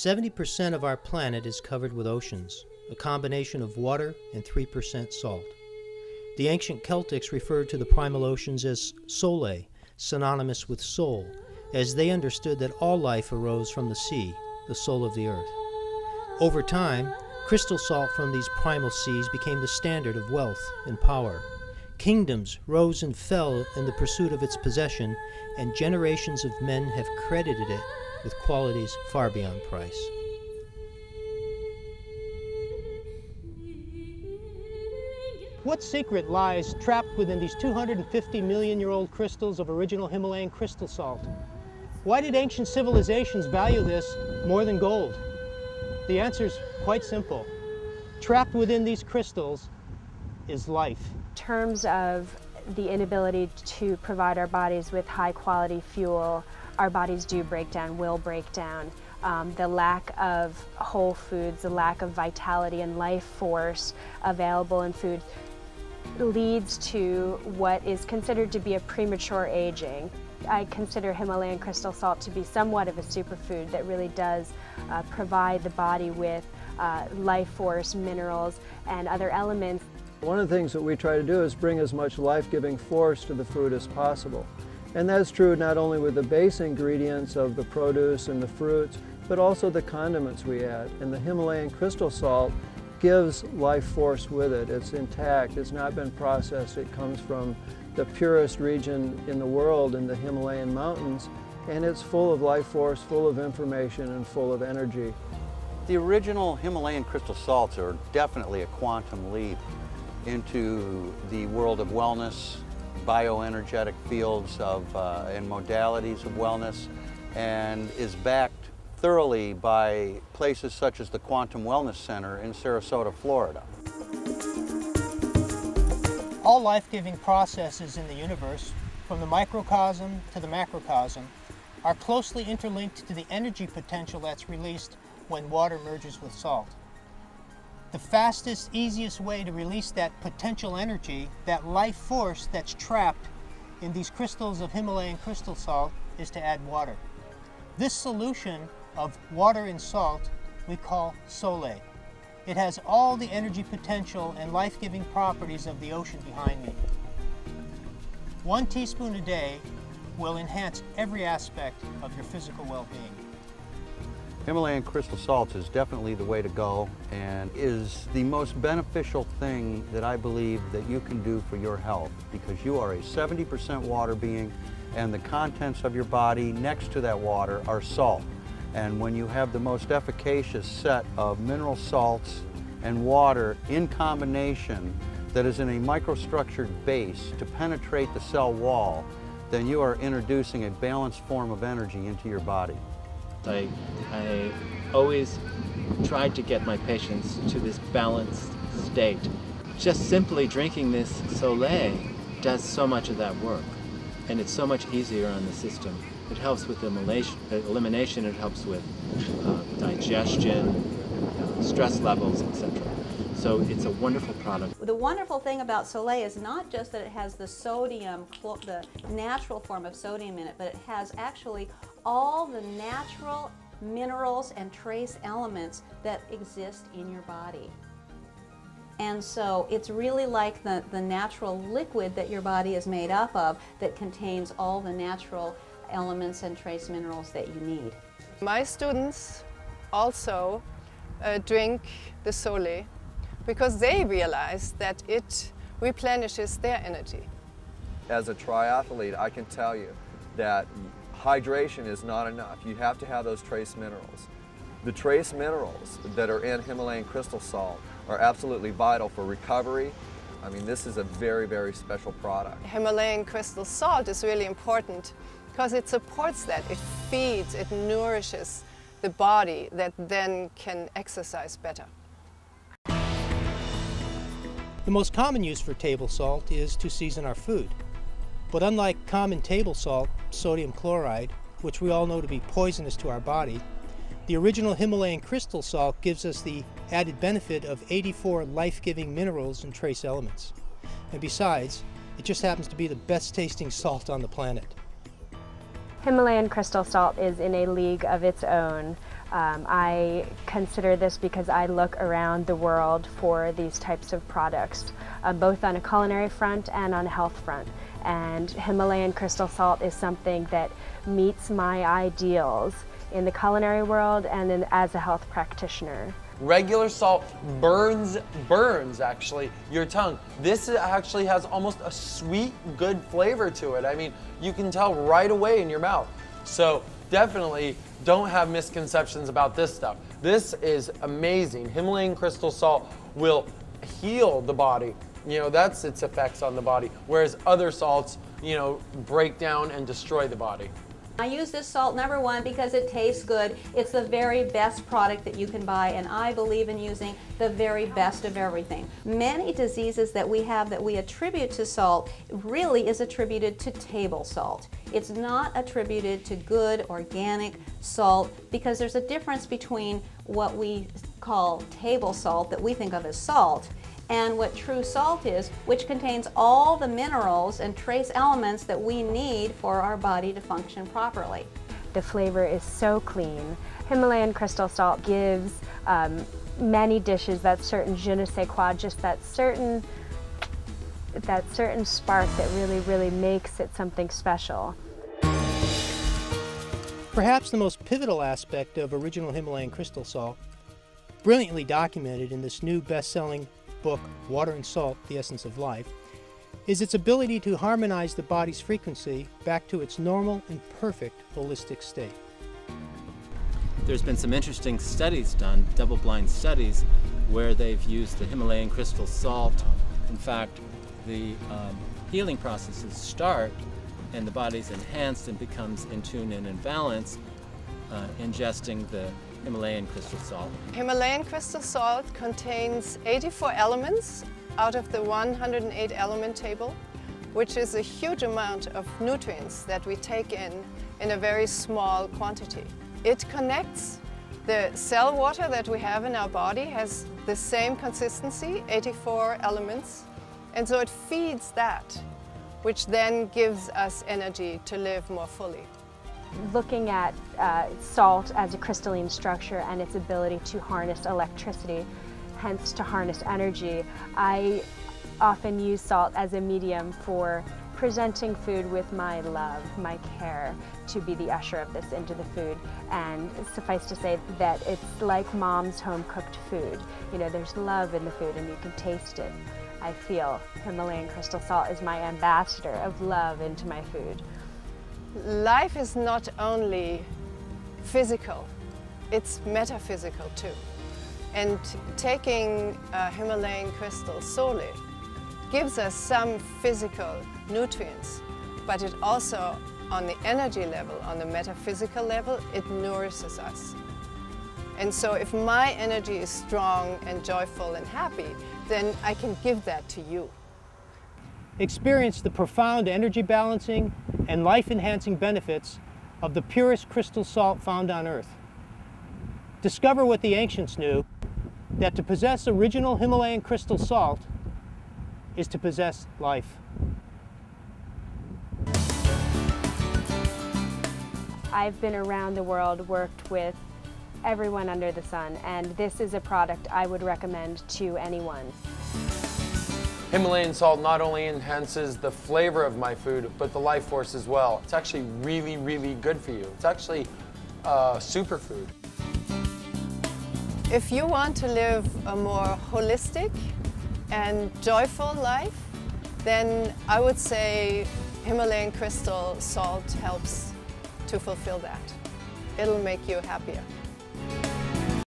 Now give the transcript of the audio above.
70% of our planet is covered with oceans, a combination of water and 3% salt. The ancient Celtics referred to the primal oceans as sole, synonymous with soul, as they understood that all life arose from the sea, the soul of the earth. Over time, crystal salt from these primal seas became the standard of wealth and power. Kingdoms rose and fell in the pursuit of its possession, and generations of men have credited it with qualities far beyond price. What secret lies trapped within these 250-million-year-old crystals of original Himalayan crystal salt? Why did ancient civilizations value this more than gold? The answer is quite simple. Trapped within these crystals is life. In terms of the inability to provide our bodies with high-quality fuel, our bodies do break down, will break down. The lack of whole foods, the lack of vitality and life force available in food leads to what is considered to be a premature aging. I consider Himalayan crystal salt to be somewhat of a superfood that really does provide the body with life force, minerals, and other elements. One of the things that we try to do is bring as much life-giving force to the food as possible. And that's true not only with the base ingredients of the produce and the fruits, but also the condiments we add. And the Himalayan crystal salt gives life force with it. It's intact, it's not been processed, it comes from the purest region in the world in the Himalayan mountains, and it's full of life force, full of information, and full of energy. The original Himalayan crystal salts are definitely a quantum leap into the world of wellness, bioenergetic fields of, and modalities of wellness, and is backed thoroughly by places such as the Quantum Wellness Center in Sarasota, Florida. All life-giving processes in the universe, from the microcosm to the macrocosm, are closely interlinked to the energy potential that's released when water merges with salt. The fastest, easiest way to release that potential energy, that life force that's trapped in these crystals of Himalayan crystal salt, is to add water. This solution of water and salt we call sole. It has all the energy potential and life-giving properties of the ocean behind me. 1 teaspoon a day will enhance every aspect of your physical well-being. Himalayan crystal salts is definitely the way to go and is the most beneficial thing that I believe that you can do for your health, because you are a 70% water being, and the contents of your body next to that water are salt. And when you have the most efficacious set of mineral salts and water in combination that is in a microstructured base to penetrate the cell wall, then you are introducing a balanced form of energy into your body. I always tried to get my patients to this balanced state. Just simply drinking this sole does so much of that work, and it's so much easier on the system. It helps with elimination, it helps with digestion, stress levels, etc. So it's a wonderful product. The wonderful thing about sole is not just that it has the sodium, the natural form of sodium in it, but it has actually all the natural minerals and trace elements that exist in your body. And so it's really like the natural liquid that your body is made up of that contains all the natural elements and trace minerals that you need. My students also drink the sole because they realize that it replenishes their energy. As a triathlete, I can tell you that hydration is not enough. You have to have those trace minerals. The trace minerals that are in Himalayan crystal salt are absolutely vital for recovery. I mean, this is a very, very special product. Himalayan crystal salt is really important because it supports that. It feeds, it nourishes the body that then can exercise better. The most common use for table salt is to season our food. But unlike common table salt, sodium chloride, which we all know to be poisonous to our body, the original Himalayan crystal salt gives us the added benefit of 84 life-giving minerals and trace elements. And besides, it just happens to be the best tasting salt on the planet. Himalayan crystal salt is in a league of its own. I consider this because I look around the world for these types of products, both on a culinary front and on a health front. And Himalayan crystal salt is something that meets my ideals in the culinary world and as a health practitioner. Regular salt burns actually your tongue. This actually has almost a sweet, good flavor to it. I mean, you can tell right away in your mouth. So definitely don't have misconceptions about this stuff. This is amazing. Himalayan crystal salt will heal the body. You know, that's its effects on the body, whereas other salts, you know, break down and destroy the body. I use this salt, number one, because it tastes good. It's the very best product that you can buy, and I believe in using the very best of everything. Many diseases that we have that we attribute to salt really is attributed to table salt. It's not attributed to good organic salt, because there's a difference between what we call table salt that we think of as salt and what true salt is, which contains all the minerals and trace elements that we need for our body to function properly. The flavor is so clean. Himalayan crystal salt gives many dishes that certain je ne sais quoi, just that certain spark that really makes it something special. Perhaps the most pivotal aspect of original Himalayan crystal salt, brilliantly documented in this new best-selling book, Water and Salt, The Essence of Life, is its ability to harmonize the body's frequency back to its normal and perfect holistic state. There's been some interesting studies done, double-blind studies, where they've used the Himalayan crystal salt. In fact, the healing processes start and the body's enhanced and becomes in tune and in balance, ingesting the Himalayan crystal salt. Himalayan crystal salt contains 84 elements out of the 108 element table, which is a huge amount of nutrients that we take in a very small quantity. It connects the cell water that we have in our body, has the same consistency, 84 elements, and so it feeds that, which then gives us energy to live more fully. Looking at salt as a crystalline structure and its ability to harness electricity, hence to harness energy, I often use salt as a medium for presenting food with my love, my care, to be the usher of this into the food. And suffice to say that it's like mom's home-cooked food. You know, there's love in the food and you can taste it. I feel Himalayan crystal salt is my ambassador of love into my food. Life is not only physical, it's metaphysical too. And taking Himalayan crystal solely gives us some physical nutrients, but it also, on the energy level, on the metaphysical level, it nourishes us. And so if my energy is strong and joyful and happy, then I can give that to you. Experience the profound energy balancing and life-enhancing benefits of the purest crystal salt found on Earth. Discover what the ancients knew, that to possess original Himalayan crystal salt is to possess life. I've been around the world, worked with everyone under the sun, and this is a product I would recommend to anyone. Himalayan salt not only enhances the flavor of my food, but the life force as well. It's actually really good for you. It's actually a superfood. If you want to live a more holistic and joyful life, then I would say Himalayan crystal salt helps to fulfill that. It'll make you happier.